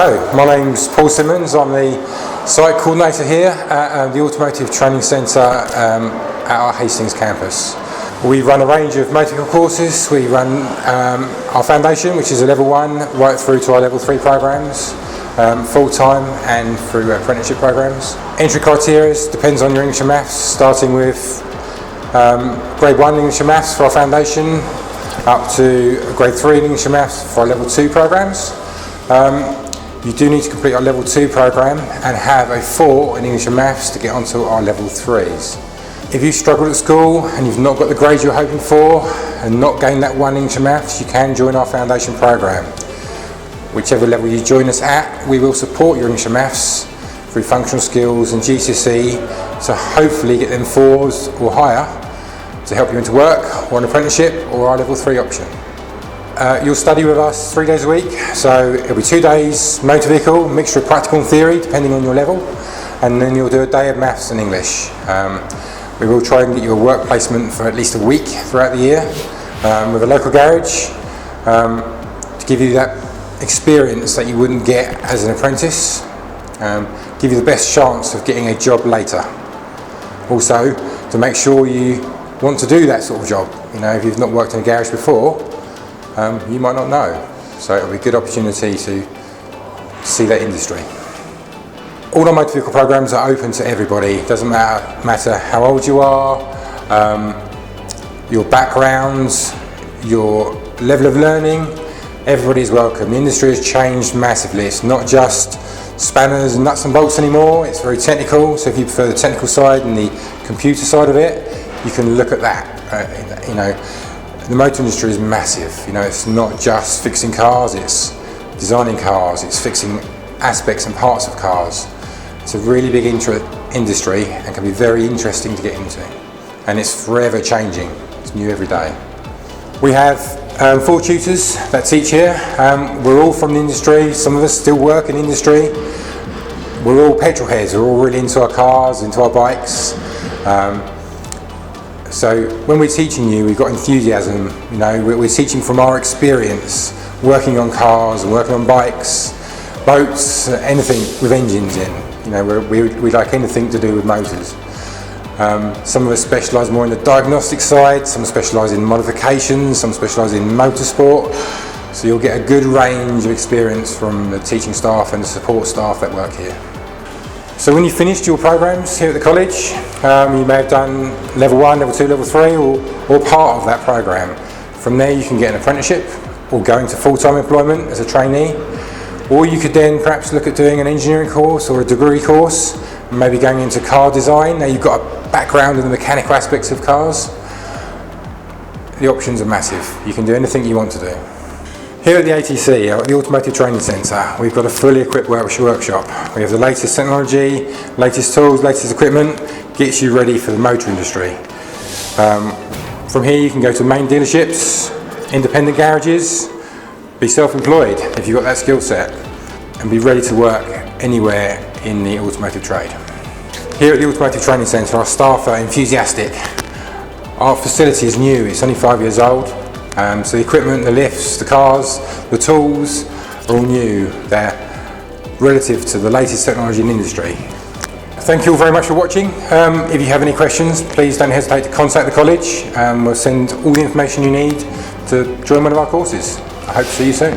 Hello, my name's Paul Simmons. I'm the site coordinator here at the Automotive Training Centre at our Hastings campus. We run a range of motor vehicle courses. We run our foundation, which is a level 1, right through to our level 3 programmes, full-time and through apprenticeship programmes. Entry criteria depends on your English and Maths, starting with grade 1 English and Maths for our foundation, up to grade 3 in English and Maths for our level 2 programmes. You do need to complete our level 2 programme and have a 4 in English and Maths to get onto our level 3s. If you've struggled at school and you've not got the grade you're hoping for and not gained that 1 English and Maths, you can join our foundation programme. Whichever level you join us at, we will support your English and Maths through functional skills and GCSE to hopefully get them 4s or higher to help you into work or an apprenticeship or our level 3 option. You'll study with us 3 days a week, so it'll be 2 days motor vehicle, mixture of practical and theory depending on your level, and then you'll do a day of maths and English. We will try and get you a work placement for at least a week throughout the year with a local garage to give you that experience that you wouldn't get as an apprentice, give you the best chance of getting a job later. Also, to make sure you want to do that sort of job. You know, if you've not worked in a garage before, you might not know, so it'll be a good opportunity to see that industry. All our motor vehicle programs are open to everybody. It doesn't matter how old you are, your backgrounds, your level of learning, everybody's welcome. The industry has changed massively. It's not just spanners and nuts and bolts anymore, it's very technical, so if you prefer the technical side and the computer side of it, you can look at that. You know, the motor industry is massive. You know, it's not just fixing cars, it's designing cars, it's fixing aspects and parts of cars. It's a really big industry and can be very interesting to get into. And it's forever changing. It's new every day. We have 4 tutors that teach here. We're all from the industry. Some of us still work in industry. We're all petrol heads. We're all really into our cars, into our bikes. So when we're teaching you, we've got enthusiasm. You know, we're teaching from our experience, working on cars, working on bikes, boats, anything with engines in. You know, we like anything to do with motors. Some of us specialise more in the diagnostic side, some specialise in modifications, some specialise in motorsport. So you'll get a good range of experience from the teaching staff and the support staff that work here. So when you finished your programs here at the college, you may have done level 1, level 2, level 3 or part of that program. From there you can get an apprenticeship or go into full-time employment as a trainee, or you could then perhaps look at doing an engineering course or a degree course, maybe going into car design. Now you've got a background in the mechanical aspects of cars. The options are massive. You can do anything you want to do. Here at the ATC, at the Automotive Training Centre, we've got a fully equipped workshop. We have the latest technology, latest tools, latest equipment, gets you ready for the motor industry. From here you can go to main dealerships, independent garages, be self-employed if you've got that skill set, and be ready to work anywhere in the automotive trade. Here at the Automotive Training Centre, our staff are enthusiastic. Our facility is new, it's only 5 years old. So the equipment, the lifts, the cars, the tools are all new. They're relative to the latest technology in the industry. Thank you all very much for watching. If you have any questions, please don't hesitate to contact the college. We'll send all the information you need to join one of our courses. I hope to see you soon.